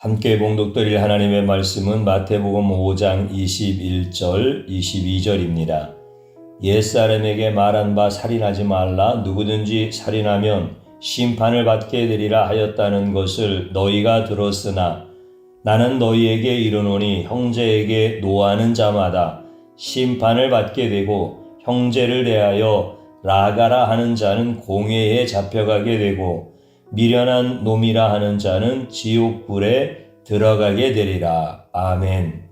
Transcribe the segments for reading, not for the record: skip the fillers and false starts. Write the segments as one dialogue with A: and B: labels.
A: 함께 봉독드릴 하나님의 말씀은 마태복음 5장 21절, 22절입니다. 옛사람에게 말한 바 살인하지 말라. 누구든지 살인하면 심판을 받게 되리라 하였다는 것을 너희가 들었으나 나는 너희에게 이르노니 형제에게 노하는 자마다 심판을 받게 되고 형제를 대하여 라가라 하는 자는 공회에 잡혀가게 되고 미련한 놈이라 하는 자는 지옥불에 들어가게 되리라. 아멘.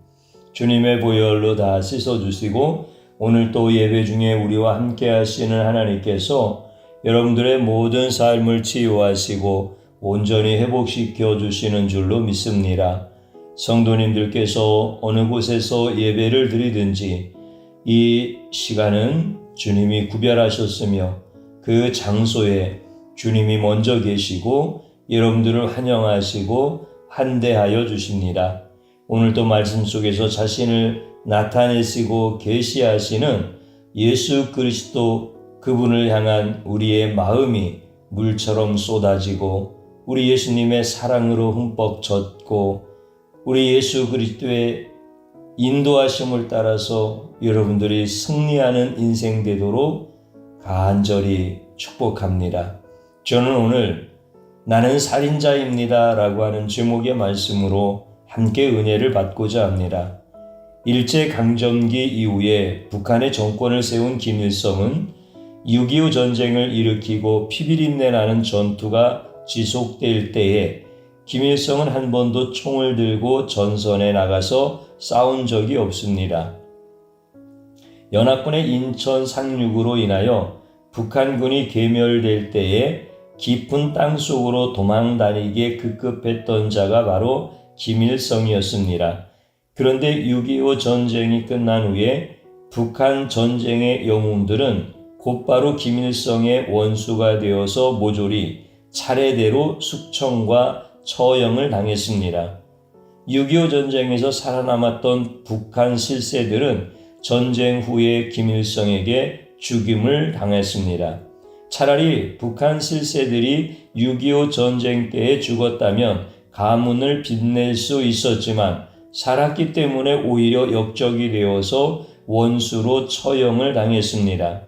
A: 주님의 보혈로 다 씻어주시고 오늘 또 예배 중에 우리와 함께 하시는 하나님께서 여러분들의 모든 삶을 치유하시고 온전히 회복시켜 주시는 줄로 믿습니다. 성도님들께서 어느 곳에서 예배를 드리든지 이 시간은 주님이 구별하셨으며 그 장소에 주님이 먼저 계시고 여러분들을 환영하시고 환대하여 주십니다. 오늘도 말씀 속에서 자신을 나타내시고 계시하시는 예수 그리스도 그분을 향한 우리의 마음이 물처럼 쏟아지고 우리 예수님의 사랑으로 흠뻑 젖고 우리 예수 그리스도의 인도하심을 따라서 여러분들이 승리하는 인생 되도록 간절히 축복합니다. 저는 오늘 나는 살인자입니다 라고 하는 제목의 말씀으로 함께 은혜를 받고자 합니다. 일제강점기 이후에 북한의 정권을 세운 김일성은 6.25 전쟁을 일으키고 피비린내 나는 전투가 지속될 때에 김일성은 한 번도 총을 들고 전선에 나가서 싸운 적이 없습니다. 연합군의 인천 상륙으로 인하여 북한군이 괴멸될 때에 깊은 땅속으로 도망다니게 급급했던 자가 바로 김일성이었습니다. 그런데 6.25 전쟁이 끝난 후에 북한 전쟁의 영웅들은 곧바로 김일성의 원수가 되어서 모조리 차례대로 숙청과 처형을 당했습니다. 6.25 전쟁에서 살아남았던 북한 실세들은 전쟁 후에 김일성에게 죽임을 당했습니다. 차라리 북한 실세들이 6.25 전쟁 때에 죽었다면 가문을 빛낼 수 있었지만 살았기 때문에 오히려 역적이 되어서 원수로 처형을 당했습니다.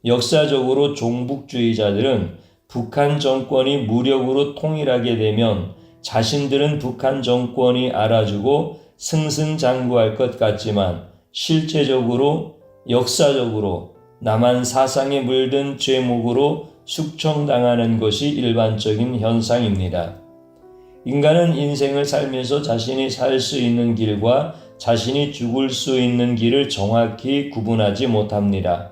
A: 역사적으로 종북주의자들은 북한 정권이 무력으로 통일하게 되면 자신들은 북한 정권이 알아주고 승승장구할 것 같지만 실제적으로 역사적으로 남한 사상에 물든 죄목으로 숙청당하는 것이 일반적인 현상입니다. 인간은 인생을 살면서 자신이 살 수 있는 길과 자신이 죽을 수 있는 길을 정확히 구분하지 못합니다.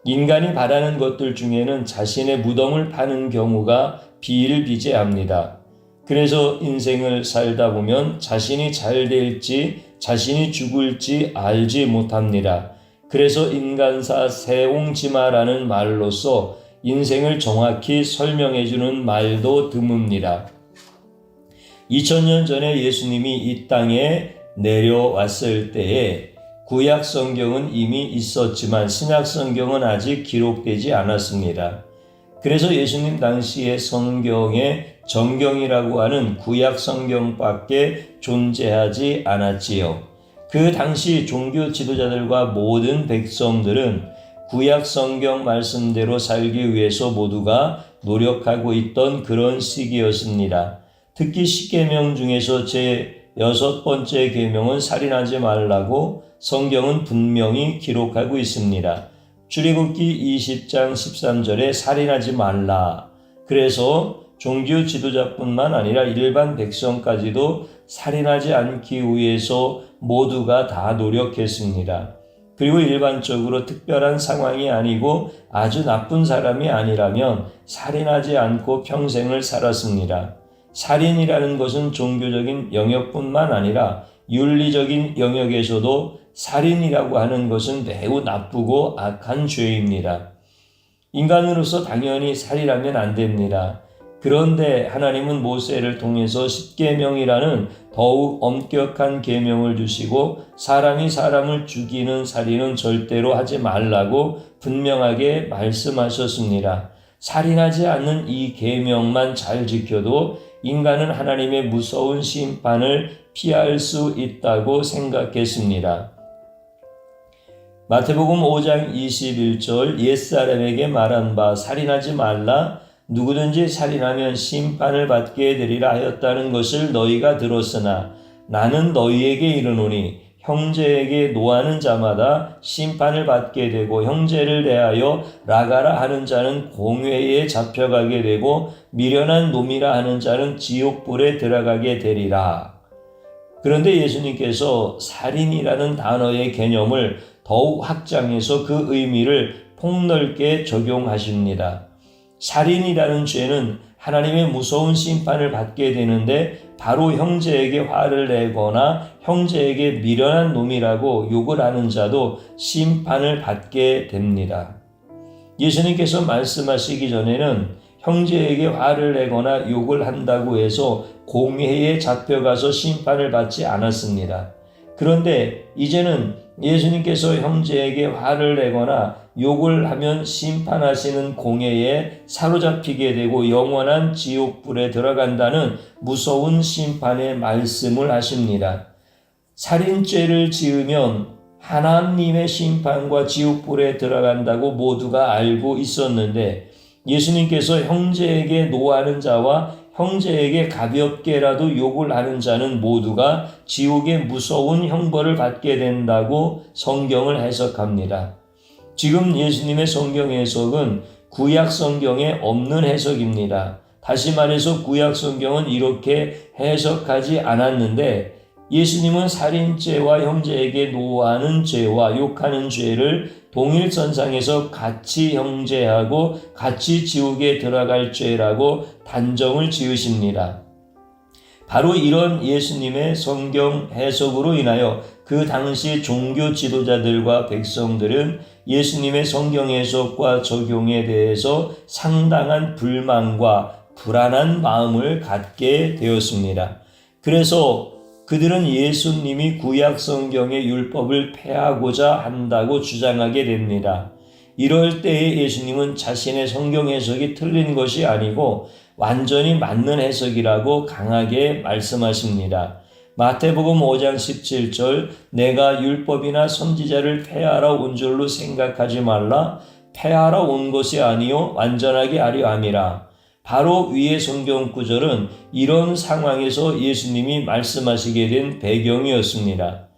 A: 인간이 바라는 것들 중에는 자신의 무덤을 파는 경우가 비일비재합니다. 그래서 인생을 살다 보면 자신이 잘 될지 자신이 죽을지 알지 못합니다. 그래서 인간사 세옹지마라는 말로서 인생을 정확히 설명해주는 말도 드뭅니다. 2000년 전에 예수님이 이 땅에 내려왔을 때에 구약 성경은 이미 있었지만 신약 성경은 아직 기록되지 않았습니다. 그래서 예수님 당시의 성경에 정경이라고 하는 구약 성경밖에 존재하지 않았지요. 그 당시 종교 지도자들과 모든 백성들은 구약 성경 말씀대로 살기 위해서 모두가 노력하고 있던 그런 시기였습니다. 특히 10계명 중에서 제 6번째 계명은 살인하지 말라고 성경은 분명히 기록하고 있습니다. 출애굽기 20장 13절에 살인하지 말라. 그래서 종교 지도자뿐만 아니라 일반 백성까지도 살인하지 않기 위해서 모두가 다 노력했습니다. 그리고 일반적으로 특별한 상황이 아니고 아주 나쁜 사람이 아니라면 살인하지 않고 평생을 살았습니다. 살인이라는 것은 종교적인 영역뿐만 아니라 윤리적인 영역에서도 살인이라고 하는 것은 매우 나쁘고 악한 죄입니다. 인간으로서 당연히 살인하면 안 됩니다. 그런데 하나님은 모세를 통해서 10계명이라는 더욱 엄격한 계명을 주시고 사람이 사람을 죽이는 살인은 절대로 하지 말라고 분명하게 말씀하셨습니다. 살인하지 않는 이 계명만 잘 지켜도 인간은 하나님의 무서운 심판을 피할 수 있다고 생각했습니다. 마태복음 5장 21절 옛사람에게 말한 바 살인하지 말라 누구든지 살인하면 심판을 받게 되리라 하였다는 것을 너희가 들었으나 나는 너희에게 이르노니 형제에게 노하는 자마다 심판을 받게 되고 형제를 대하여 라가라 하는 자는 공회에 잡혀가게 되고 미련한 놈이라 하는 자는 지옥불에 들어가게 되리라. 그런데 예수님께서 살인이라는 단어의 개념을 더욱 확장해서 그 의미를 폭넓게 적용하십니다. 살인이라는 죄는 하나님의 무서운 심판을 받게 되는데 바로 형제에게 화를 내거나 형제에게 미련한 놈이라고 욕을 하는 자도 심판을 받게 됩니다. 예수님께서 말씀하시기 전에는 형제에게 화를 내거나 욕을 한다고 해서 공회에 잡혀가서 심판을 받지 않았습니다. 그런데 이제는 예수님께서 형제에게 화를 내거나 욕을 하면 심판하시는 공회에 사로잡히게 되고 영원한 지옥불에 들어간다는 무서운 심판의 말씀을 하십니다. 살인죄를 지으면 하나님의 심판과 지옥불에 들어간다고 모두가 알고 있었는데 예수님께서 형제에게 노하는 자와 형제에게 가볍게라도 욕을 하는 자는 모두가 지옥의 무서운 형벌을 받게 된다고 성경을 해석합니다. 지금 예수님의 성경 해석은 구약 성경에 없는 해석입니다. 다시 말해서 구약 성경은 이렇게 해석하지 않았는데 예수님은 살인죄와 형제에게 노하는 죄와 욕하는 죄를 동일선상에서 같이 형제하고 같이 지옥에 들어갈 죄라고 단정을 지으십니다. 바로 이런 예수님의 성경 해석으로 인하여 그 당시 종교 지도자들과 백성들은 예수님의 성경 해석과 적용에 대해서 상당한 불만과 불안한 마음을 갖게 되었습니다. 그래서 그들은 예수님이 구약 성경의 율법을 폐하고자 한다고 주장하게 됩니다. 이럴 때에 예수님은 자신의 성경 해석이 틀린 것이 아니고 완전히 맞는 해석이라고 강하게 말씀하십니다. 마태복음 5장 17절 내가 율법이나 선지자를 폐하러 온 줄로 생각하지 말라. 폐하러 온 것이 아니요 완전하게 하려 함이라. 바로 위의 성경 구절은 이런 상황에서 예수님이 말씀하시게 된 배경이었습니다.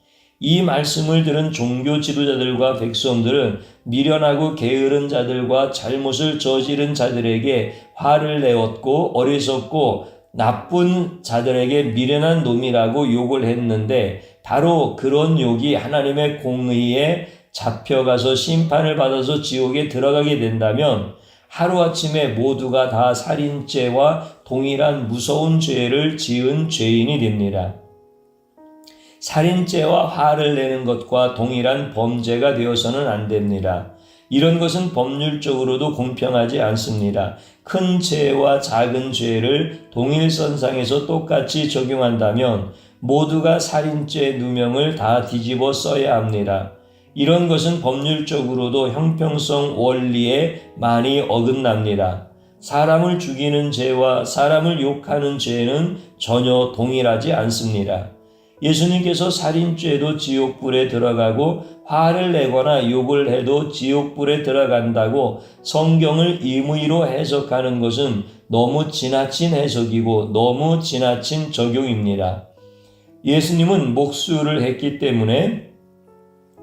A: 이 말씀을 들은 종교 지도자들과 백성들은 미련하고 게으른 자들과 잘못을 저지른 자들에게 화를 내었고 어리석고 나쁜 자들에게 미련한 놈이라고 욕을 했는데 바로 그런 욕이 하나님의 공의에 잡혀가서 심판을 받아서 지옥에 들어가게 된다면 하루아침에 모두가 다 살인죄와 동일한 무서운 죄를 지은 죄인이 됩니다. 살인죄와 화를 내는 것과 동일한 범죄가 되어서는 안 됩니다. 이런 것은 법률적으로도 공평하지 않습니다. 큰 죄와 작은 죄를 동일선상에서 똑같이 적용한다면 모두가 살인죄 누명을 다 뒤집어 써야 합니다. 이런 것은 법률적으로도 형평성 원리에 많이 어긋납니다. 사람을 죽이는 죄와 사람을 욕하는 죄는 전혀 동일하지 않습니다. 예수님께서 살인죄도 지옥불에 들어가고 화를 내거나 욕을 해도 지옥불에 들어간다고 성경을 임의로 해석하는 것은 너무 지나친 해석이고 너무 지나친 적용입니다. 예수님은 목수를 했기 때문에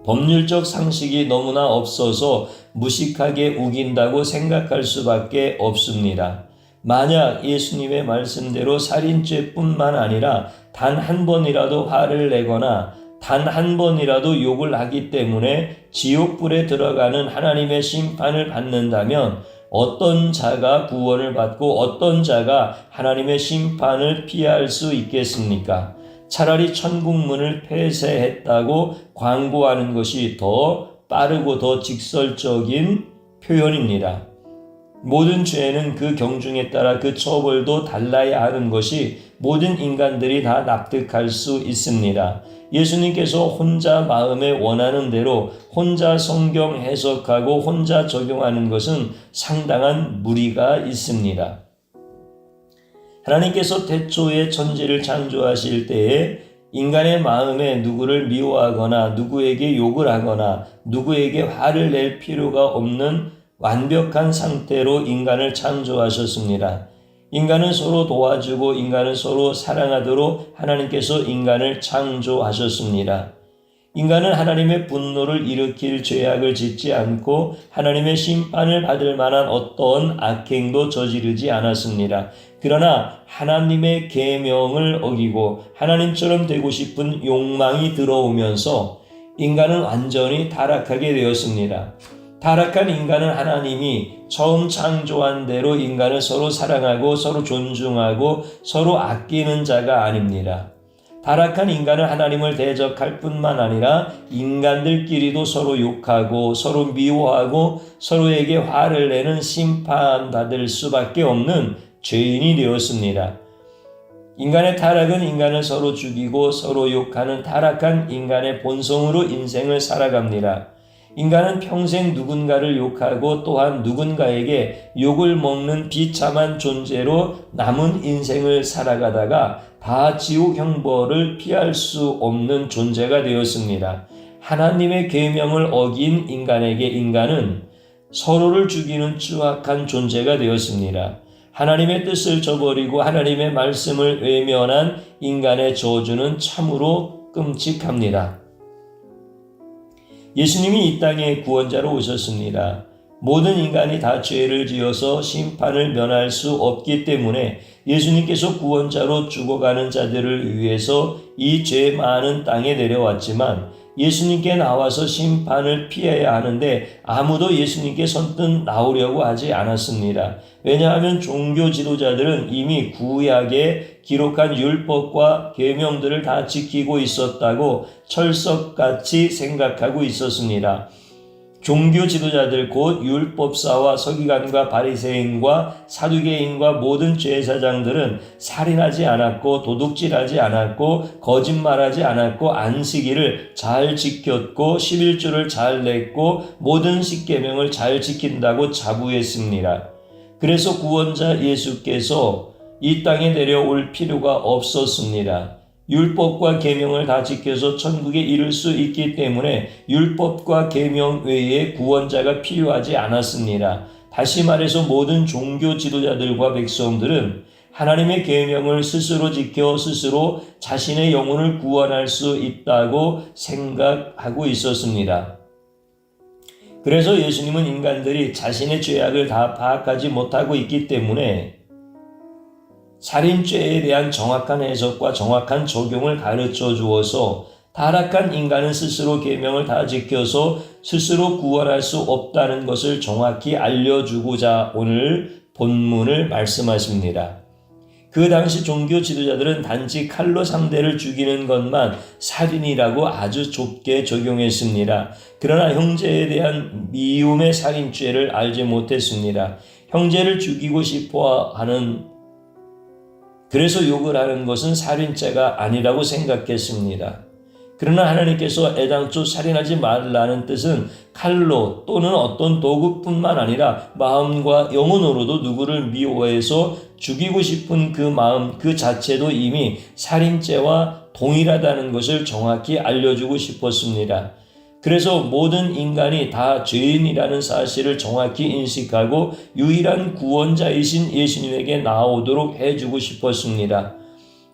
A: 법률적 상식이 너무나 없어서 무식하게 우긴다고 생각할 수밖에 없습니다. 만약 예수님의 말씀대로 살인죄뿐만 아니라 단 한 번이라도 화를 내거나 단 한 번이라도 욕을 하기 때문에 지옥불에 들어가는 하나님의 심판을 받는다면 어떤 자가 구원을 받고 어떤 자가 하나님의 심판을 피할 수 있겠습니까? 차라리 천국문을 폐쇄했다고 광고하는 것이 더 빠르고 더 직설적인 표현입니다. 모든 죄는 그 경중에 따라 그 처벌도 달라야 하는 것이 모든 인간들이 다 납득할 수 있습니다. 예수님께서 혼자 마음에 원하는 대로 혼자 성경 해석하고 혼자 적용하는 것은 상당한 무리가 있습니다. 하나님께서 태초에 천지를 창조하실 때에 인간의 마음에 누구를 미워하거나 누구에게 욕을 하거나 누구에게 화를 낼 필요가 없는 완벽한 상태로 인간을 창조하셨습니다. 인간은 서로 도와주고 인간은 서로 사랑하도록 하나님께서 인간을 창조하셨습니다. 인간은 하나님의 분노를 일으킬 죄악을 짓지 않고 하나님의 심판을 받을 만한 어떠한 악행도 저지르지 않았습니다. 그러나 하나님의 계명을 어기고 하나님처럼 되고 싶은 욕망이 들어오면서 인간은 완전히 타락하게 되었습니다. 타락한 인간은 하나님이 처음 창조한 대로 인간을 서로 사랑하고 서로 존중하고 서로 아끼는 자가 아닙니다. 타락한 인간은 하나님을 대적할 뿐만 아니라 인간들끼리도 서로 욕하고 서로 미워하고 서로에게 화를 내는 심판받을 수밖에 없는 죄인이 되었습니다. 인간의 타락은 인간을 서로 죽이고 서로 욕하는 타락한 인간의 본성으로 인생을 살아갑니다. 인간은 평생 누군가를 욕하고 또한 누군가에게 욕을 먹는 비참한 존재로 남은 인생을 살아가다가 다 지옥 형벌을 피할 수 없는 존재가 되었습니다. 하나님의 계명을 어긴 인간에게 인간은 서로를 죽이는 추악한 존재가 되었습니다. 하나님의 뜻을 저버리고 하나님의 말씀을 외면한 인간의 저주는 참으로 끔찍합니다. 예수님이 이 땅에 구원자로 오셨습니다. 모든 인간이 다 죄를 지어서 심판을 면할 수 없기 때문에 예수님께서 구원자로 죽어가는 자들을 위해서 이 죄 많은 땅에 내려왔지만 예수님께 나와서 심판을 피해야 하는데 아무도 예수님께 선뜻 나오려고 하지 않았습니다. 왜냐하면 종교 지도자들은 이미 구약에 기록한 율법과 계명들을 다 지키고 있었다고 철석같이 생각하고 있었습니다. 종교 지도자들 곧 율법사와 서기관과 바리새인과 사두개인과 모든 제사장들은 살인하지 않았고 도둑질하지 않았고 거짓말하지 않았고 안식일을 잘 지켰고 11조를 잘 냈고 모든 십계명을 잘 지킨다고 자부했습니다. 그래서 구원자 예수께서 이 땅에 내려올 필요가 없었습니다. 율법과 계명을 다 지켜서 천국에 이를 수 있기 때문에 율법과 계명 외에 구원자가 필요하지 않았습니다. 다시 말해서 모든 종교 지도자들과 백성들은 하나님의 계명을 스스로 지켜 스스로 자신의 영혼을 구원할 수 있다고 생각하고 있었습니다. 그래서 예수님은 인간들이 자신의 죄악을 다 파악하지 못하고 있기 때문에 살인죄에 대한 정확한 해석과 정확한 적용을 가르쳐 주어서 타락한 인간은 스스로 계명을 다 지켜서 스스로 구원할 수 없다는 것을 정확히 알려주고자 오늘 본문을 말씀하십니다. 그 당시 종교 지도자들은 단지 칼로 상대를 죽이는 것만 살인이라고 아주 좁게 적용했습니다. 그러나 형제에 대한 미움의 살인죄를 알지 못했습니다. 형제를 죽이고 싶어 하는 그래서 욕을 하는 것은 살인죄가 아니라고 생각했습니다. 그러나 하나님께서 애당초 살인하지 말라는 뜻은 칼로 또는 어떤 도구뿐만 아니라 마음과 영혼으로도 누구를 미워해서 죽이고 싶은 그 마음 그 자체도 이미 살인죄와 동일하다는 것을 정확히 알려주고 싶었습니다. 그래서 모든 인간이 다 죄인이라는 사실을 정확히 인식하고 유일한 구원자이신 예수님에게 나오도록 해주고 싶었습니다.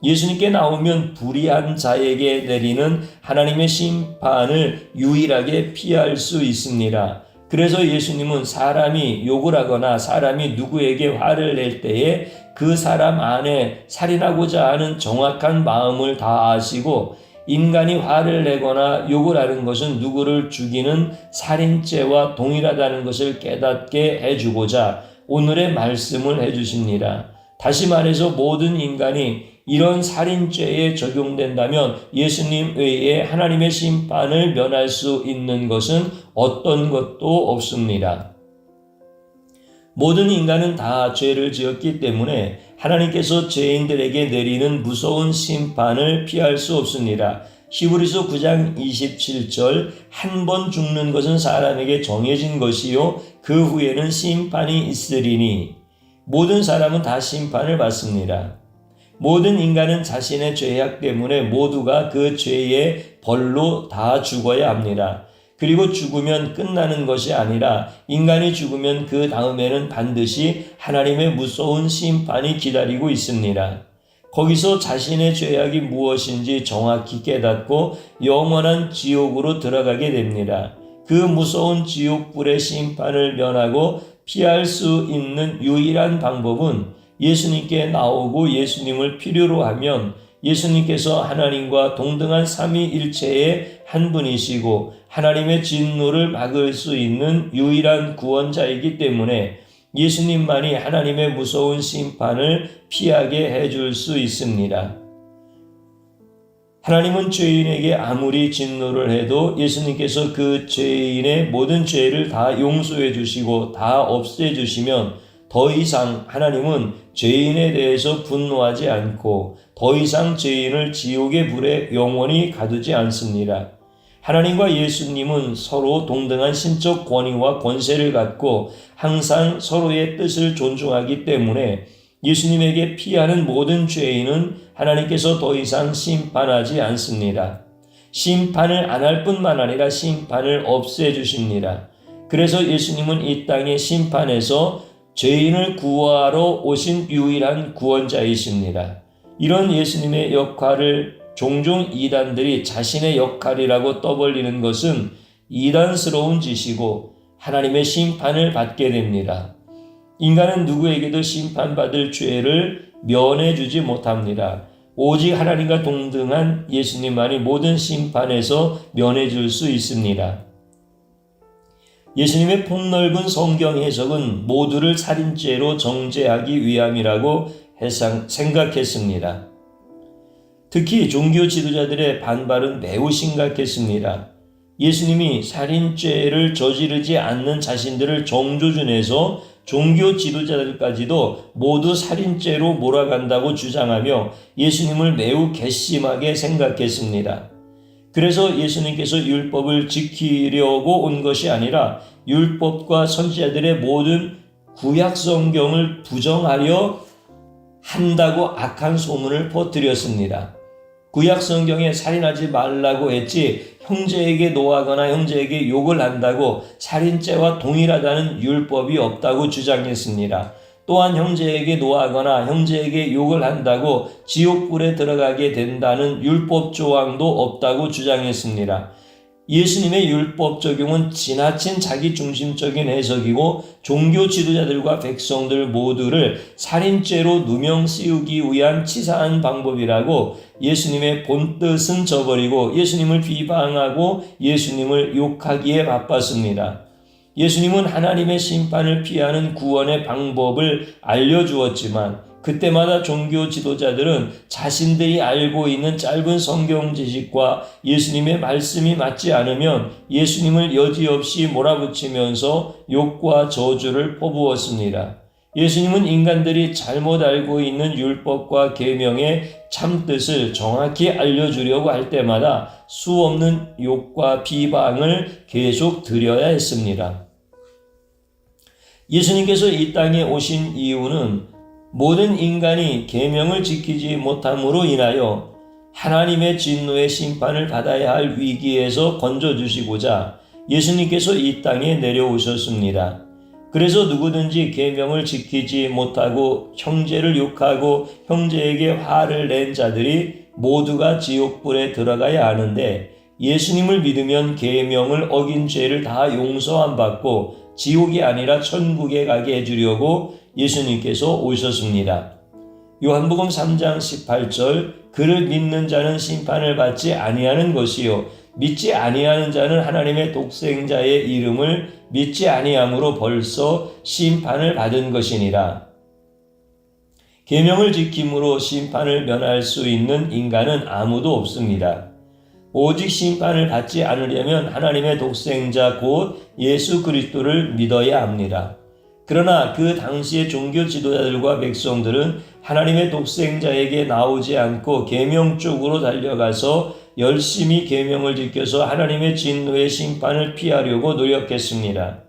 A: 예수님께 나오면 불의한 자에게 내리는 하나님의 심판을 유일하게 피할 수 있습니다. 그래서 예수님은 사람이 욕을 하거나 사람이 누구에게 화를 낼 때에 그 사람 안에 살인하고자 하는 정확한 마음을 다 아시고 인간이 화를 내거나 욕을 하는 것은 누구를 죽이는 살인죄와 동일하다는 것을 깨닫게 해주고자 오늘의 말씀을 해주십니다. 다시 말해서 모든 인간이 이런 살인죄에 적용된다면 예수님 외에 하나님의 심판을 면할 수 있는 것은 어떤 것도 없습니다. 모든 인간은 다 죄를 지었기 때문에 하나님께서 죄인들에게 내리는 무서운 심판을 피할 수 없습니다. 히브리서 9장 27절 한 번 죽는 것은 사람에게 정해진 것이요 그 후에는 심판이 있으리니 모든 사람은 다 심판을 받습니다. 모든 인간은 자신의 죄악 때문에 모두가 그 죄의 벌로 다 죽어야 합니다. 그리고 죽으면 끝나는 것이 아니라 인간이 죽으면 그 다음에는 반드시 하나님의 무서운 심판이 기다리고 있습니다. 거기서 자신의 죄악이 무엇인지 정확히 깨닫고 영원한 지옥으로 들어가게 됩니다. 그 무서운 지옥불의 심판을 면하고 피할 수 있는 유일한 방법은 예수님께 나오고 예수님을 필요로 하면 예수님께서 하나님과 동등한 삼위일체의 한 분이시고 하나님의 진노를 막을 수 있는 유일한 구원자이기 때문에 예수님만이 하나님의 무서운 심판을 피하게 해줄 수 있습니다. 하나님은 죄인에게 아무리 진노를 해도 예수님께서 그 죄인의 모든 죄를 다 용서해 주시고 다 없애 주시면 더 이상 하나님은 죄인에 대해서 분노하지 않고 더 이상 죄인을 지옥의 불에 영원히 가두지 않습니다. 하나님과 예수님은 서로 동등한 신적 권위와 권세를 갖고 항상 서로의 뜻을 존중하기 때문에 예수님에게 피하는 모든 죄인은 하나님께서 더 이상 심판하지 않습니다. 심판을 안 할 뿐만 아니라 심판을 없애주십니다. 그래서 예수님은 이 땅의 심판에서 죄인을 구하러 오신 유일한 구원자이십니다. 이런 예수님의 역할을 종종 이단들이 자신의 역할이라고 떠벌리는 것은 이단스러운 짓이고 하나님의 심판을 받게 됩니다. 인간은 누구에게도 심판받을 죄를 면해주지 못합니다. 오직 하나님과 동등한 예수님만이 모든 심판에서 면해줄 수 있습니다. 예수님의 폭넓은 성경 해석은 모두를 살인죄로 정죄하기 위함이라고 생각했습니다. 특히 종교 지도자들의 반발은 매우 심각했습니다. 예수님이 살인죄를 저지르지 않는 자신들을 정조준해서 종교 지도자들까지도 모두 살인죄로 몰아간다고 주장하며 예수님을 매우 괘씸하게 생각했습니다. 그래서 예수님께서 율법을 지키려고 온 것이 아니라 율법과 선지자들의 모든 구약 성경을 부정하려 한다고 악한 소문을 퍼뜨렸습니다. 구약 성경에 살인하지 말라고 했지 형제에게 노하거나 형제에게 욕을 한다고 살인죄와 동일하다는 율법이 없다고 주장했습니다. 또한 형제에게 노하거나 형제에게 욕을 한다고 지옥불에 들어가게 된다는 율법 조항도 없다고 주장했습니다. 예수님의 율법 적용은 지나친 자기중심적인 해석이고 종교 지도자들과 백성들 모두를 살인죄로 누명 씌우기 위한 치사한 방법이라고 예수님의 본뜻은 저버리고 예수님을 비방하고 예수님을 욕하기에 바빴습니다. 예수님은 하나님의 심판을 피하는 구원의 방법을 알려주었지만 그때마다 종교 지도자들은 자신들이 알고 있는 짧은 성경 지식과 예수님의 말씀이 맞지 않으면 예수님을 여지없이 몰아붙이면서 욕과 저주를 퍼부었습니다. 예수님은 인간들이 잘못 알고 있는 율법과 계명의 참뜻을 정확히 알려주려고 할 때마다 수없는 욕과 비방을 계속 드려야 했습니다. 예수님께서 이 땅에 오신 이유는 모든 인간이 계명을 지키지 못함으로 인하여 하나님의 진노의 심판을 받아야 할 위기에서 건져주시고자 예수님께서 이 땅에 내려오셨습니다. 그래서 누구든지 계명을 지키지 못하고 형제를 욕하고 형제에게 화를 낸 자들이 모두가 지옥불에 들어가야 하는데 예수님을 믿으면 계명을 어긴 죄를 다 용서함 받고 지옥이 아니라 천국에 가게 해주려고 예수님께서 오셨습니다. 요한복음 3장 18절 그를 믿는 자는 심판을 받지 아니하는 것이요 믿지 아니하는 자는 하나님의 독생자의 이름을 믿지 아니함으로 벌써 심판을 받은 것이니라. 계명을 지킴으로 심판을 면할 수 있는 인간은 아무도 없습니다. 오직 심판을 받지 않으려면 하나님의 독생자 곧 예수 그리스도를 믿어야 합니다. 그러나 그 당시의 종교 지도자들과 백성들은 하나님의 독생자에게 나오지 않고 계명 쪽으로 달려가서 열심히 계명을 지켜서 하나님의 진노의 심판을 피하려고 노력했습니다.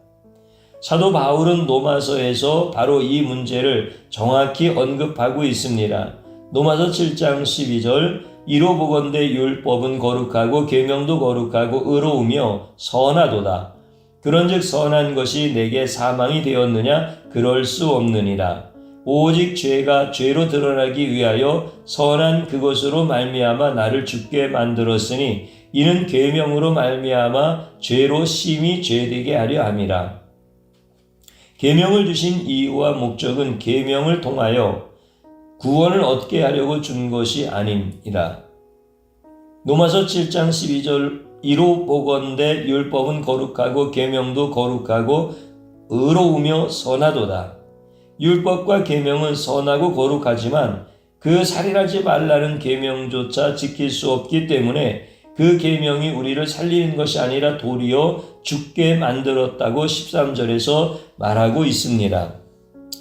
A: 사도 바울은 로마서에서 바로 이 문제를 정확히 언급하고 있습니다. 로마서 7장 12절 이로 보건대 율법은 거룩하고 계명도 거룩하고 의로우며 선하도다. 그런즉 선한 것이 내게 사망이 되었느냐? 그럴 수 없느니라. 오직 죄가 죄로 드러나기 위하여 선한 그것으로 말미암아 나를 죽게 만들었으니 이는 계명으로 말미암아 죄로 심히 죄되게 하려 함이라. 계명을 주신 이유와 목적은 계명을 통하여 구원을 얻게 하려고 준 것이 아님이라. 로마서 7장 12절 이로 보건대 율법은 거룩하고 계명도 거룩하고 의로우며 선하도다. 율법과 계명은 선하고 거룩하지만 그 살인하지 말라는 계명조차 지킬 수 없기 때문에 그 계명이 우리를 살리는 것이 아니라 도리어 죽게 만들었다고 13절에서 말하고 있습니다.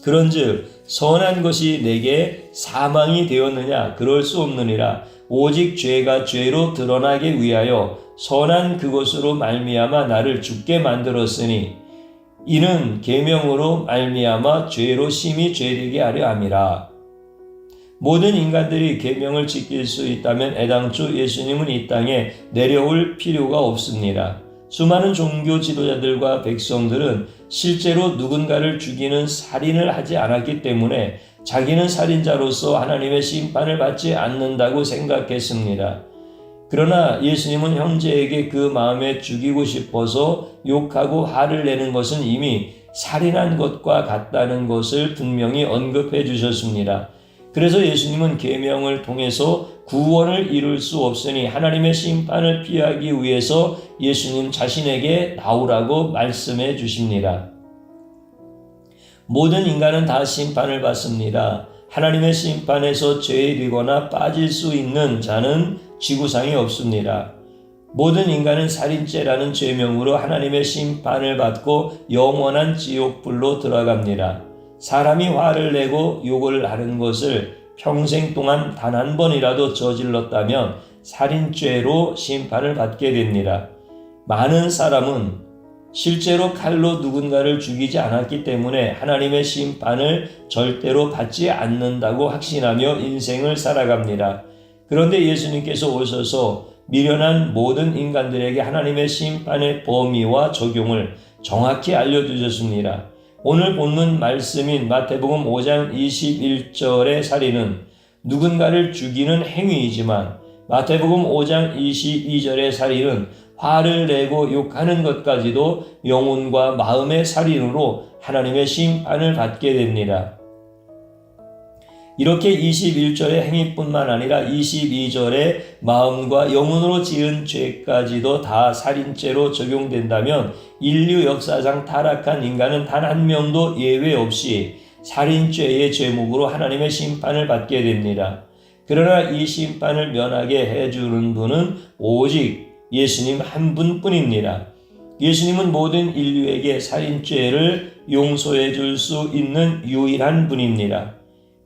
A: 그런즉 선한 것이 내게 사망이 되었느냐? 그럴 수 없느니라. 오직 죄가 죄로 드러나게 위하여 선한 그것으로 말미암아 나를 죽게 만들었으니 이는 계명으로 말미암아 죄로 심히 죄되게 하려 함이라. 모든 인간들이 계명을 지킬 수 있다면 애당초 예수님은 이 땅에 내려올 필요가 없습니다. 수많은 종교 지도자들과 백성들은 실제로 누군가를 죽이는 살인을 하지 않았기 때문에 자기는 살인자로서 하나님의 심판을 받지 않는다고 생각했습니다. 그러나 예수님은 형제에게 그 마음에 죽이고 싶어서 욕하고 화를 내는 것은 이미 살인한 것과 같다는 것을 분명히 언급해 주셨습니다. 그래서 예수님은 계명을 통해서 구원을 이룰 수 없으니 하나님의 심판을 피하기 위해서 예수님 자신에게 나오라고 말씀해 주십니다. 모든 인간은 다 심판을 받습니다. 하나님의 심판에서 죄에 들거나 빠질 수 있는 자는 지구상에 없습니다. 모든 인간은 살인죄라는 죄명으로 하나님의 심판을 받고 영원한 지옥불로 들어갑니다. 사람이 화를 내고 욕을 하는 것을 평생 동안 단 한 번이라도 저질렀다면 살인죄로 심판을 받게 됩니다. 많은 사람은 실제로 칼로 누군가를 죽이지 않았기 때문에 하나님의 심판을 절대로 받지 않는다고 확신하며 인생을 살아갑니다. 그런데 예수님께서 오셔서 미련한 모든 인간들에게 하나님의 심판의 범위와 적용을 정확히 알려주셨습니다. 오늘 본문 말씀인 마태복음 5장 21절의 살인은 누군가를 죽이는 행위이지만 마태복음 5장 22절의 살인은 화를 내고 욕하는 것까지도 영혼과 마음의 살인으로 하나님의 심판을 받게 됩니다. 이렇게 21절의 행위뿐만 아니라 22절의 마음과 영혼으로 지은 죄까지도 다 살인죄로 적용된다면 인류 역사상 타락한 인간은 단 한 명도 예외 없이 살인죄의 죄목으로 하나님의 심판을 받게 됩니다. 그러나 이 심판을 면하게 해주는 분은 오직 예수님 한 분뿐입니다. 예수님은 모든 인류에게 살인죄를 용서해 줄 수 있는 유일한 분입니다.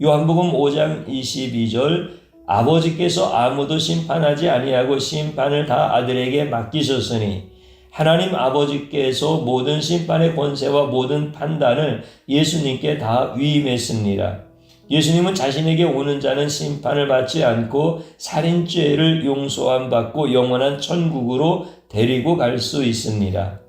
A: 요한복음 5장 22절 아버지께서 아무도 심판하지 아니하고 심판을 다 아들에게 맡기셨으니 하나님 아버지께서 모든 심판의 권세와 모든 판단을 예수님께 다 위임했습니다. 예수님은 자신에게 오는 자는 심판을 받지 않고 살인죄를 용서함 받고 영원한 천국으로 데리고 갈 수 있습니다.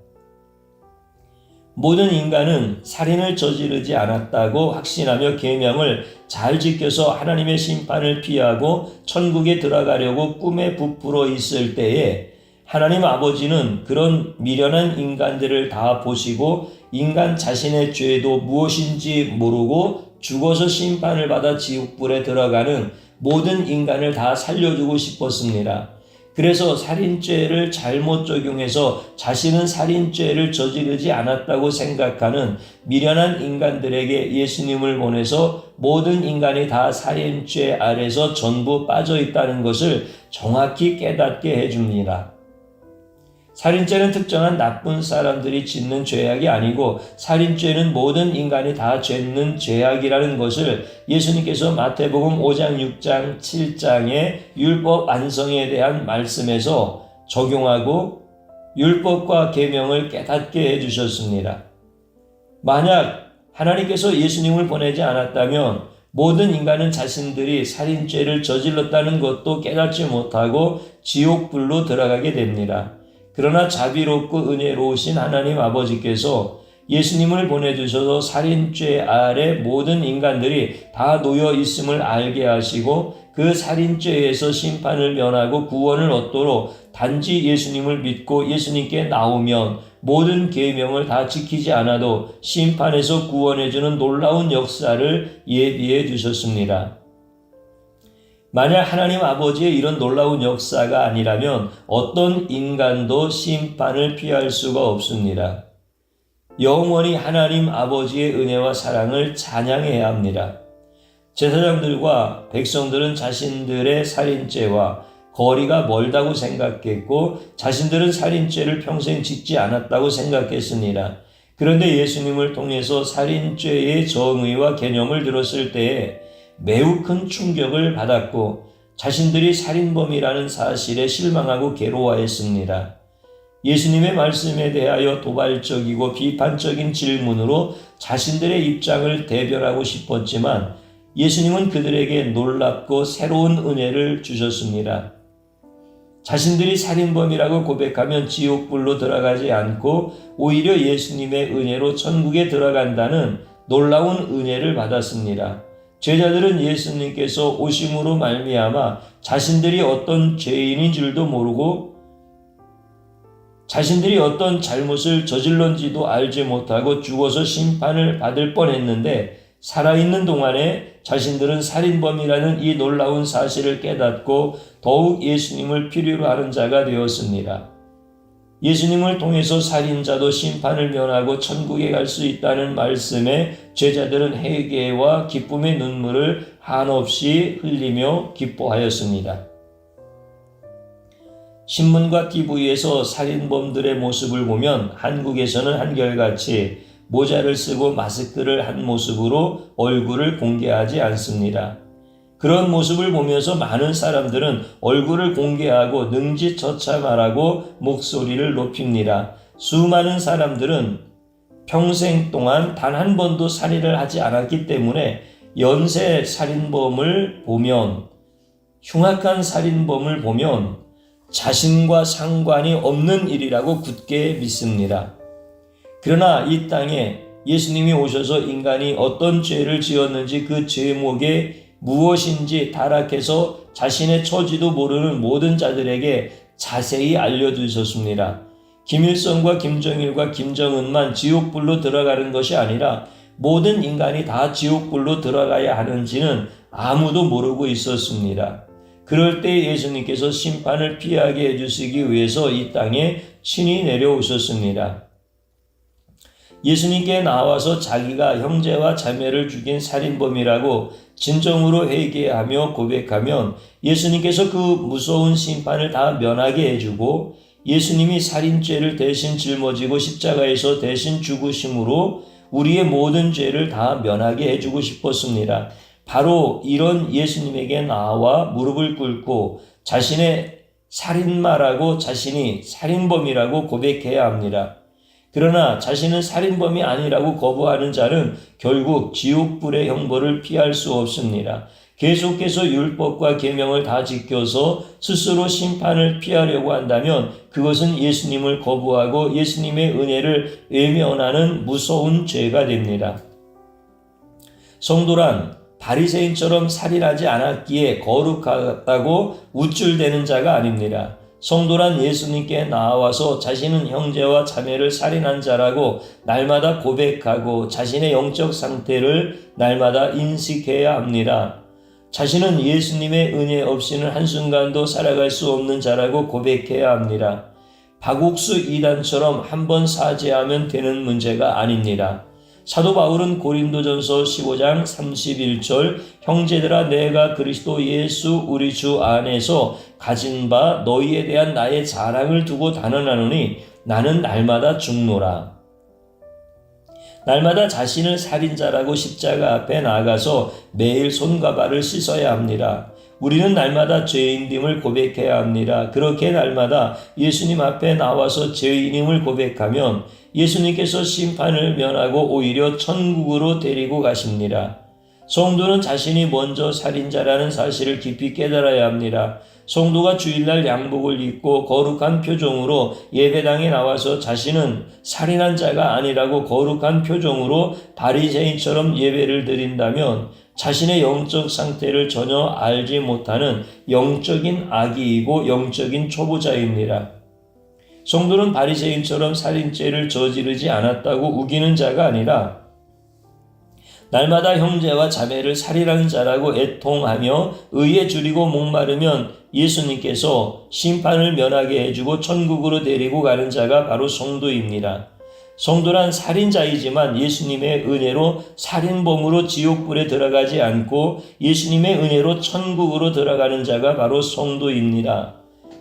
A: 모든 인간은 살인을 저지르지 않았다고 확신하며 계명을 잘 지켜서 하나님의 심판을 피하고 천국에 들어가려고 꿈에 부풀어 있을 때에 하나님 아버지는 그런 미련한 인간들을 다 보시고 인간 자신의 죄도 무엇인지 모르고 죽어서 심판을 받아 지옥불에 들어가는 모든 인간을 다 살려주고 싶었습니다. 그래서 살인죄를 잘못 적용해서 자신은 살인죄를 저지르지 않았다고 생각하는 미련한 인간들에게 예수님을 보내서 모든 인간이 다 살인죄 아래서 전부 빠져 있다는 것을 정확히 깨닫게 해줍니다. 살인죄는 특정한 나쁜 사람들이 짓는 죄악이 아니고 살인죄는 모든 인간이 다 짓는 죄악이라는 것을 예수님께서 마태복음 5장, 6장, 7장의 율법 완성에 대한 말씀에서 적용하고 율법과 계명을 깨닫게 해주셨습니다. 만약 하나님께서 예수님을 보내지 않았다면 모든 인간은 자신들이 살인죄를 저질렀다는 것도 깨닫지 못하고 지옥불로 들어가게 됩니다. 그러나 자비롭고 은혜로우신 하나님 아버지께서 예수님을 보내주셔서 살인죄 아래 모든 인간들이 다 놓여 있음을 알게 하시고 그 살인죄에서 심판을 면하고 구원을 얻도록 단지 예수님을 믿고 예수님께 나오면 모든 계명을 다 지키지 않아도 심판에서 구원해주는 놀라운 역사를 예비해 주셨습니다. 만약 하나님 아버지의 이런 놀라운 역사가 아니라면 어떤 인간도 심판을 피할 수가 없습니다. 영원히 하나님 아버지의 은혜와 사랑을 찬양해야 합니다. 제사장들과 백성들은 자신들의 살인죄와 거리가 멀다고 생각했고 자신들은 살인죄를 평생 짓지 않았다고 생각했습니다. 그런데 예수님을 통해서 살인죄의 정의와 개념을 들었을 때에 매우 큰 충격을 받았고 자신들이 살인범이라는 사실에 실망하고 괴로워했습니다. 예수님의 말씀에 대하여 도발적이고 비판적인 질문으로 자신들의 입장을 대변하고 싶었지만 예수님은 그들에게 놀랍고 새로운 은혜를 주셨습니다. 자신들이 살인범이라고 고백하면 지옥불로 들어가지 않고 오히려 예수님의 은혜로 천국에 들어간다는 놀라운 은혜를 받았습니다. 제자들은 예수님께서 오심으로 말미암아 자신들이 어떤 죄인인 줄도 모르고 자신들이 어떤 잘못을 저질렀는지도 알지 못하고 죽어서 심판을 받을 뻔했는데 살아있는 동안에 자신들은 살인범이라는 이 놀라운 사실을 깨닫고 더욱 예수님을 필요로 하는 자가 되었습니다. 예수님을 통해서 살인자도 심판을 면하고 천국에 갈 수 있다는 말씀에 제자들은 회개와 기쁨의 눈물을 한없이 흘리며 기뻐하였습니다. 신문과 TV에서 살인범들의 모습을 보면 한국에서는 한결같이 모자를 쓰고 마스크를 한 모습으로 얼굴을 공개하지 않습니다. 그런 모습을 보면서 많은 사람들은 얼굴을 공개하고 능지처참하라고 목소리를 높입니다. 수많은 사람들은 평생 동안 단 한 번도 살인을 하지 않았기 때문에 연쇄 살인범을 보면, 흉악한 살인범을 보면 자신과 상관이 없는 일이라고 굳게 믿습니다. 그러나 이 땅에 예수님이 오셔서 인간이 어떤 죄를 지었는지 그 제목에 무엇인지 타락해서 자신의 처지도 모르는 모든 자들에게 자세히 알려주셨습니다. 김일성과 김정일과 김정은만 지옥불로 들어가는 것이 아니라 모든 인간이 다 지옥불로 들어가야 하는지는 아무도 모르고 있었습니다. 그럴 때 예수님께서 심판을 피하게 해주시기 위해서 이 땅에 친히 내려오셨습니다. 예수님께 나와서 자기가 형제와 자매를 죽인 살인범이라고 진정으로 회개하며 고백하면 예수님께서 그 무서운 심판을 다 면하게 해주고 예수님이 살인죄를 대신 짊어지고 십자가에서 대신 죽으심으로 우리의 모든 죄를 다 면하게 해주고 싶었습니다. 바로 이런 예수님에게 나와 무릎을 꿇고 자신의 살인마라고 자신이 살인범이라고 고백해야 합니다. 그러나 자신은 살인범이 아니라고 거부하는 자는 결국 지옥불의 형벌을 피할 수 없습니다. 계속해서 율법과 계명을 다 지켜서 스스로 심판을 피하려고 한다면 그것은 예수님을 거부하고 예수님의 은혜를 외면하는 무서운 죄가 됩니다. 성도란 바리새인처럼 살인하지 않았기에 거룩하다고 우쭐대는 자가 아닙니다. 성도란 예수님께 나와서 자신은 형제와 자매를 살인한 자라고 날마다 고백하고 자신의 영적 상태를 날마다 인식해야 합니다. 자신은 예수님의 은혜 없이는 한순간도 살아갈 수 없는 자라고 고백해야 합니다. 박옥수 이단처럼 한번 사죄하면 되는 문제가 아닙니다. 사도 바울은 고린도전서 15장 31절 형제들아 내가 그리스도 예수 우리 주 안에서 가진 바 너희에 대한 나의 자랑을 두고 단언하노니 나는 날마다 죽노라. 날마다 자신을 살인자라고 십자가 앞에 나가서 매일 손과 발을 씻어야 합니다. 우리는 날마다 죄인됨을 고백해야 합니다. 그렇게 날마다 예수님 앞에 나와서 죄인임을 고백하면 예수님께서 심판을 면하고 오히려 천국으로 데리고 가십니다. 성도는 자신이 먼저 살인자라는 사실을 깊이 깨달아야 합니다. 성도가 주일날 양복을 입고 거룩한 표정으로 예배당에 나와서 자신은 살인한 자가 아니라고 거룩한 표정으로 바리새인처럼 예배를 드린다면 자신의 영적 상태를 전혀 알지 못하는 영적인 아기이고 영적인 초보자입니다. 성도는 바리새인처럼 살인죄를 저지르지 않았다고 우기는 자가 아니라 날마다 형제와 자매를 살인하는 자라고 애통하며 의에 줄이고 목마르면 예수님께서 심판을 면하게 해주고 천국으로 데리고 가는 자가 바로 성도입니다. 성도란 살인자이지만 예수님의 은혜로 살인범으로 지옥불에 들어가지 않고 예수님의 은혜로 천국으로 들어가는 자가 바로 성도입니다.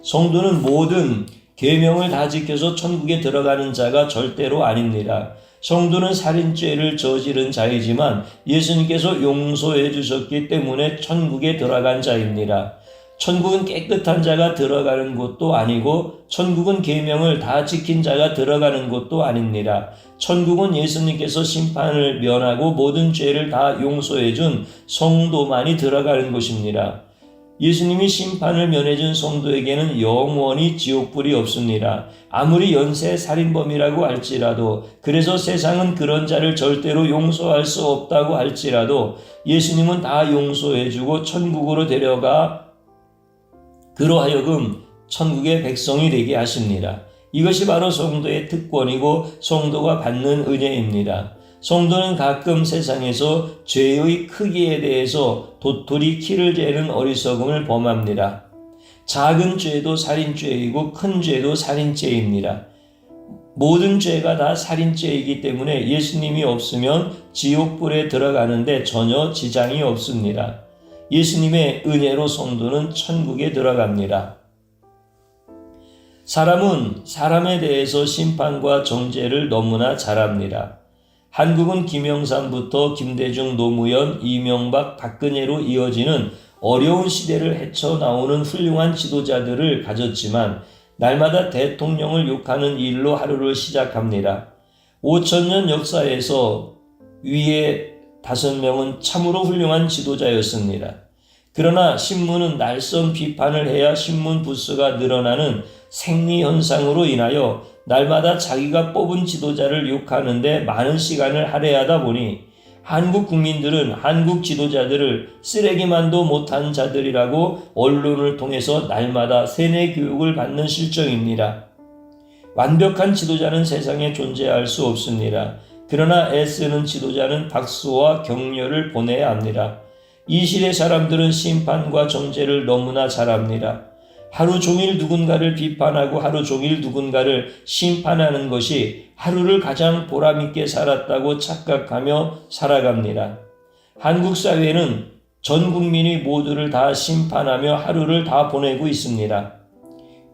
A: 성도는 모든 계명을 다 지켜서 천국에 들어가는 자가 절대로 아닙니다. 성도는 살인죄를 저지른 자이지만 예수님께서 용서해 주셨기 때문에 천국에 들어간 자입니다. 천국은 깨끗한 자가 들어가는 곳도 아니고 천국은 계명을 다 지킨 자가 들어가는 곳도 아닙니다. 천국은 예수님께서 심판을 면하고 모든 죄를 다 용서해 준 성도만이 들어가는 곳입니다. 예수님이 심판을 면해준 성도에게는 영원히 지옥불이 없습니다. 아무리 연쇄 살인범이라고 할지라도, 그래서 세상은 그런 자를 절대로 용서할 수 없다고 할지라도 예수님은 다 용서해주고 천국으로 데려가 그로 하여금 천국의 백성이 되게 하십니다. 이것이 바로 성도의 특권이고 성도가 받는 은혜입니다. 성도는 가끔 세상에서 죄의 크기에 대해서 도토리 키를 재는 어리석음을 범합니다. 작은 죄도 살인죄이고 큰 죄도 살인죄입니다. 모든 죄가 다 살인죄이기 때문에 예수님이 없으면 지옥불에 들어가는데 전혀 지장이 없습니다. 예수님의 은혜로 성도는 천국에 들어갑니다. 사람은 사람에 대해서 심판과 정죄를 너무나 잘합니다. 한국은 김영삼부터 김대중, 노무현, 이명박, 박근혜로 이어지는 어려운 시대를 헤쳐나오는 훌륭한 지도자들을 가졌지만 날마다 대통령을 욕하는 일로 하루를 시작합니다. 5,000년 역사에서 위에 5명은 참으로 훌륭한 지도자였습니다. 그러나 신문은 날선 비판을 해야 신문 부수가 늘어나는 생리현상으로 인하여 날마다 자기가 뽑은 지도자를 욕하는데 많은 시간을 할애하다 보니 한국 국민들은 한국 지도자들을 쓰레기만도 못한 자들이라고 언론을 통해서 날마다 세뇌 교육을 받는 실정입니다. 완벽한 지도자는 세상에 존재할 수 없습니다. 그러나 애쓰는 지도자는 박수와 격려를 보내야 합니다. 이 시대 사람들은 심판과 정죄를 너무나 잘합니다. 하루 종일 누군가를 비판하고 하루 종일 누군가를 심판하는 것이 하루를 가장 보람있게 살았다고 착각하며 살아갑니다. 한국 사회는 전 국민이 모두를 다 심판하며 하루를 다 보내고 있습니다.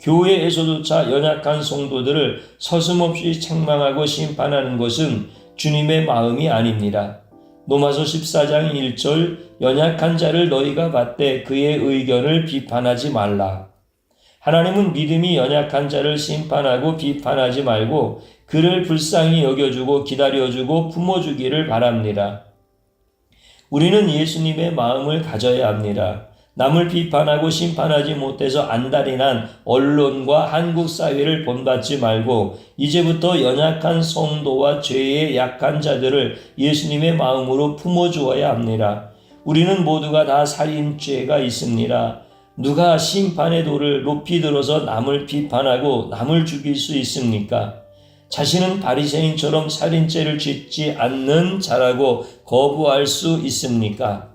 A: 교회에서조차 연약한 성도들을 서슴없이 책망하고 심판하는 것은 주님의 마음이 아닙니다. 로마서 14장 1절 연약한 자를 너희가 받되 그의 의견을 비판하지 말라. 하나님은 믿음이 연약한 자를 심판하고 비판하지 말고 그를 불쌍히 여겨주고 기다려주고 품어주기를 바랍니다. 우리는 예수님의 마음을 가져야 합니다. 남을 비판하고 심판하지 못해서 안달이 난 언론과 한국 사회를 본받지 말고 이제부터 연약한 성도와 죄의 약한 자들을 예수님의 마음으로 품어주어야 합니다. 우리는 모두가 다 살인죄가 있습니다. 누가 심판의 도를 높이 들어서 남을 비판하고 남을 죽일 수 있습니까? 자신은 바리새인처럼 살인죄를 짓지 않는 자라고 거부할 수 있습니까?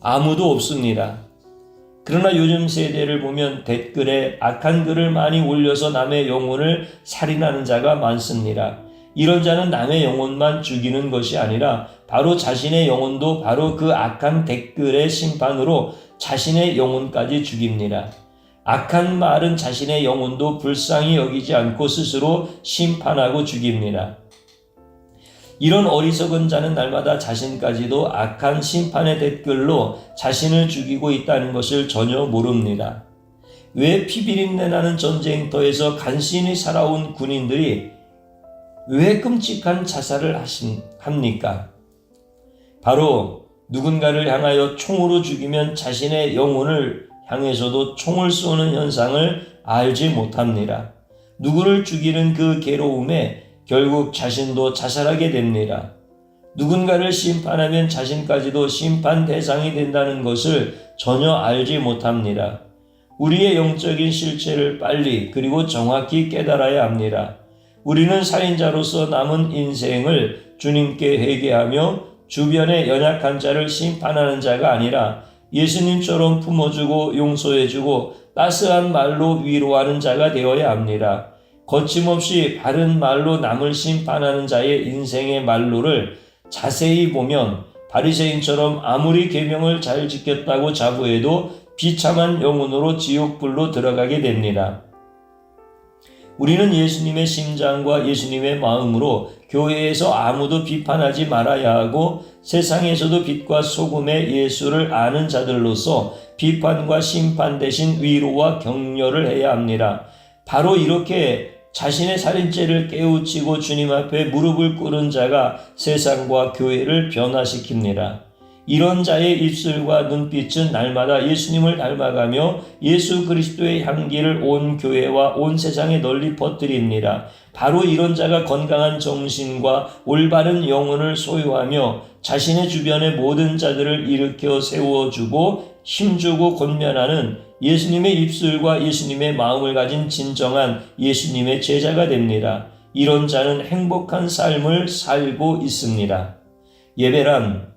A: 아무도 없습니다. 그러나 요즘 세대를 보면 댓글에 악한 글을 많이 올려서 남의 영혼을 살인하는 자가 많습니다. 이런 자는 남의 영혼만 죽이는 것이 아니라 바로 자신의 영혼도 바로 그 악한 댓글의 심판으로 자신의 영혼까지 죽입니다. 악한 말은 자신의 영혼도 불쌍히 여기지 않고 스스로 심판하고 죽입니다. 이런 어리석은 자는 날마다 자신까지도 악한 심판의 댓글로 자신을 죽이고 있다는 것을 전혀 모릅니다. 왜 피비린내 나는 전쟁터에서 간신히 살아온 군인들이 왜 끔찍한 자살을 합니까? 바로 누군가를 향하여 총으로 죽이면 자신의 영혼을 향해서도 총을 쏘는 현상을 알지 못합니다. 누구를 죽이는 그 괴로움에 결국 자신도 자살하게 됩니다. 누군가를 심판하면 자신까지도 심판 대상이 된다는 것을 전혀 알지 못합니다. 우리의 영적인 실체를 빨리 그리고 정확히 깨달아야 합니다. 우리는 살인자로서 남은 인생을 주님께 회개하며 주변의 연약한 자를 심판하는 자가 아니라 예수님처럼 품어주고 용서해주고 따스한 말로 위로하는 자가 되어야 합니다. 거침없이 바른 말로 남을 심판하는 자의 인생의 말로를 자세히 보면 바리새인처럼 아무리 계명을 잘 지켰다고 자부해도 비참한 영혼으로 지옥불로 들어가게 됩니다. 우리는 예수님의 심장과 예수님의 마음으로 교회에서 아무도 비판하지 말아야 하고 세상에서도 빛과 소금의 예수를 아는 자들로서 비판과 심판 대신 위로와 격려를 해야 합니다. 바로 이렇게 자신의 살인죄를 깨우치고 주님 앞에 무릎을 꿇은 자가 세상과 교회를 변화시킵니다. 이런 자의 입술과 눈빛은 날마다 예수님을 닮아가며 예수 그리스도의 향기를 온 교회와 온 세상에 널리 퍼뜨립니다. 바로 이런 자가 건강한 정신과 올바른 영혼을 소유하며 자신의 주변의 모든 자들을 일으켜 세워주고 힘주고 권면하는 예수님의 입술과 예수님의 마음을 가진 진정한 예수님의 제자가 됩니다. 이런 자는 행복한 삶을 살고 있습니다. 예배란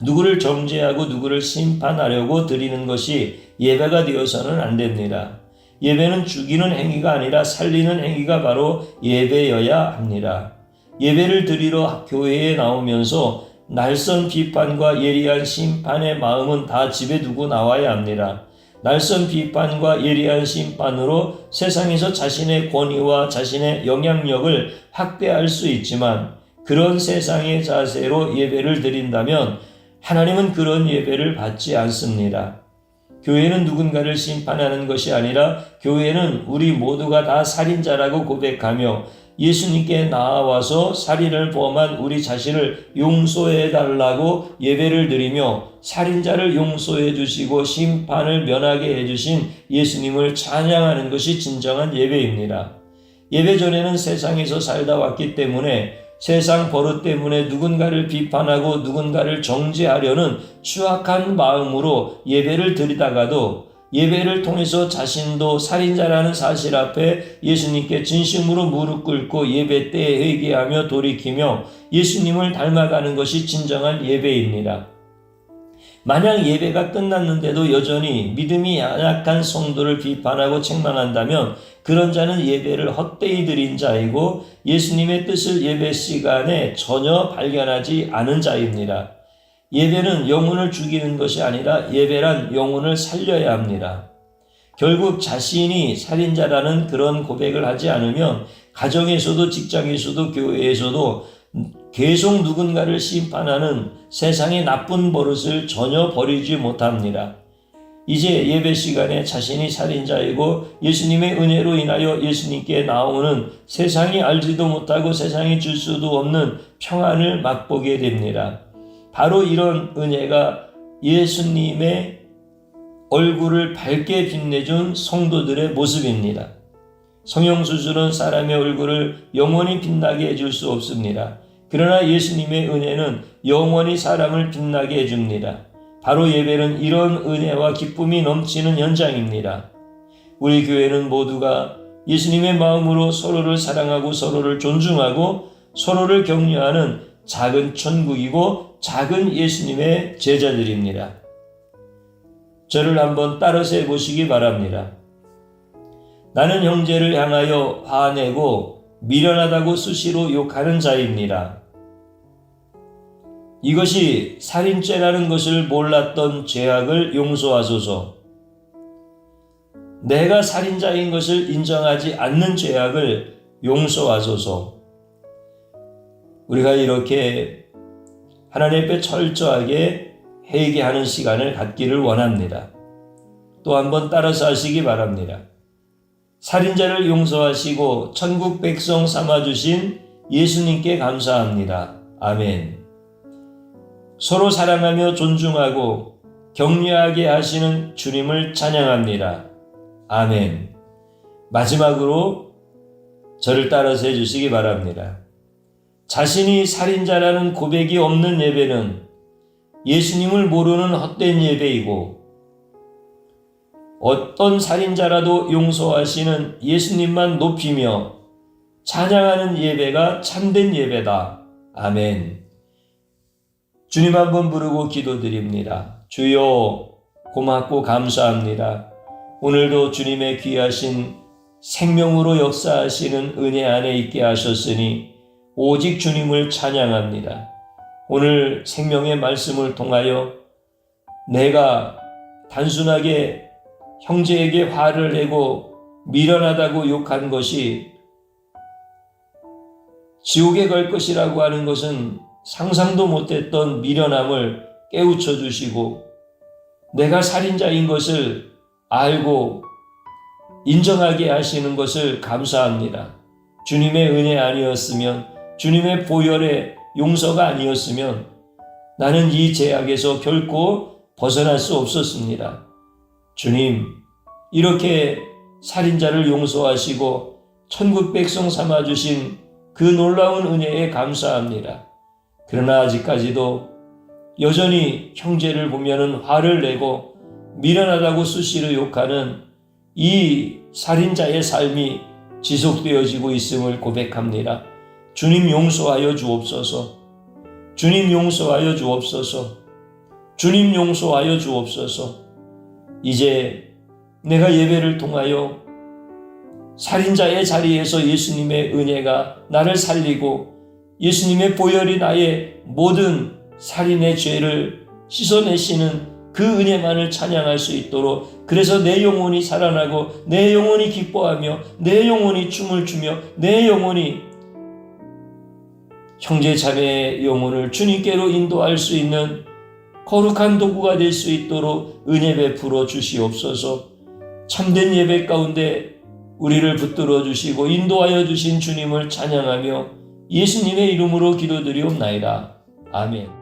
A: 누구를 정죄하고 누구를 심판하려고 드리는 것이 예배가 되어서는 안 됩니다. 예배는 죽이는 행위가 아니라 살리는 행위가 바로 예배여야 합니다. 예배를 드리러 교회에 나오면서 날선 비판과 예리한 심판의 마음은 다 집에 두고 나와야 합니다. 날선 비판과 예리한 심판으로 세상에서 자신의 권위와 자신의 영향력을 확대할 수 있지만 그런 세상의 자세로 예배를 드린다면 하나님은 그런 예배를 받지 않습니다. 교회는 누군가를 심판하는 것이 아니라 교회는 우리 모두가 다 살인자라고 고백하며 예수님께 나아와서 살인을 범한 우리 자신을 용서해 달라고 예배를 드리며 살인자를 용서해 주시고 심판을 면하게 해주신 예수님을 찬양하는 것이 진정한 예배입니다. 예배 전에는 세상에서 살다 왔기 때문에 세상 버릇 때문에 누군가를 비판하고 누군가를 정죄하려는 추악한 마음으로 예배를 드리다가도 예배를 통해서 자신도 살인자라는 사실 앞에 예수님께 진심으로 무릎 꿇고 예배 때에 회개하며 돌이키며 예수님을 닮아가는 것이 진정한 예배입니다. 만약 예배가 끝났는데도 여전히 믿음이 연약한 성도를 비판하고 책망한다면 그런 자는 예배를 헛되이 드린 자이고 예수님의 뜻을 예배 시간에 전혀 발견하지 않은 자입니다. 예배는 영혼을 죽이는 것이 아니라 예배란 영혼을 살려야 합니다. 결국 자신이 살인자라는 그런 고백을 하지 않으면 가정에서도 직장에서도 교회에서도 계속 누군가를 심판하는 세상의 나쁜 버릇을 전혀 버리지 못합니다. 이제 예배 시간에 자신이 살인자이고 예수님의 은혜로 인하여 예수님께 나오는 세상이 알지도 못하고 세상이 줄 수도 없는 평안을 맛보게 됩니다. 바로 이런 은혜가 예수님의 얼굴을 밝게 빛내준 성도들의 모습입니다. 성형수술은 사람의 얼굴을 영원히 빛나게 해줄 수 없습니다. 그러나 예수님의 은혜는 영원히 사람을 빛나게 해줍니다. 바로 예배는 이런 은혜와 기쁨이 넘치는 현장입니다. 우리 교회는 모두가 예수님의 마음으로 서로를 사랑하고 서로를 존중하고 서로를 격려하는 작은 천국이고 작은 예수님의 제자들입니다. 저를 한번 따라서 해보시기 바랍니다. 나는 형제를 향하여 화내고 미련하다고 수시로 욕하는 자입니다. 이것이 살인죄라는 것을 몰랐던 죄악을 용서하소서. 내가 살인자인 것을 인정하지 않는 죄악을 용서하소서. 우리가 이렇게 하나님 앞에 철저하게 회개하는 시간을 갖기를 원합니다. 또 한번 따라서 하시기 바랍니다. 살인자를 용서하시고 천국 백성 삼아주신 예수님께 감사합니다. 아멘. 서로 사랑하며 존중하고 격려하게 하시는 주님을 찬양합니다. 아멘. 마지막으로 저를 따라서 해주시기 바랍니다. 자신이 살인자라는 고백이 없는 예배는 예수님을 모르는 헛된 예배이고, 어떤 살인자라도 용서하시는 예수님만 높이며 찬양하는 예배가 참된 예배다. 아멘. 주님 한번 부르고 기도드립니다. 주여, 고맙고 감사합니다. 오늘도 주님의 귀하신 생명으로 역사하시는 은혜 안에 있게 하셨으니 오직 주님을 찬양합니다. 오늘 생명의 말씀을 통하여 내가 단순하게 형제에게 화를 내고 미련하다고 욕한 것이 지옥에 갈 것이라고 하는 것은 상상도 못했던 미련함을 깨우쳐 주시고, 내가 살인자인 것을 알고 인정하게 하시는 것을 감사합니다. 주님의 은혜 아니었으면, 주님의 보혈의 용서가 아니었으면 나는 이 죄악에서 결코 벗어날 수 없었습니다. 주님, 이렇게 살인자를 용서하시고 천국 백성 삼아주신 그 놀라운 은혜에 감사합니다. 그러나 아직까지도 여전히 형제를 보면은 화를 내고 미련하다고 수시로 욕하는 이 살인자의 삶이 지속되어지고 있음을 고백합니다. 주님 용서하여 주옵소서. 주님 용서하여 주옵소서. 주님 용서하여 주옵소서. 이제 내가 예배를 통하여 살인자의 자리에서 예수님의 은혜가 나를 살리고 예수님의 보혈이 나의 모든 살인의 죄를 씻어내시는 그 은혜만을 찬양할 수 있도록, 그래서 내 영혼이 살아나고 내 영혼이 기뻐하며 내 영혼이 춤을 추며 내 영혼이 형제 자매의 영혼을 주님께로 인도할 수 있는 거룩한 도구가 될 수 있도록 은혜 베풀어 주시옵소서. 참된 예배 가운데 우리를 붙들어 주시고 인도하여 주신 주님을 찬양하며 예수님의 이름으로 기도드리옵나이다. 아멘.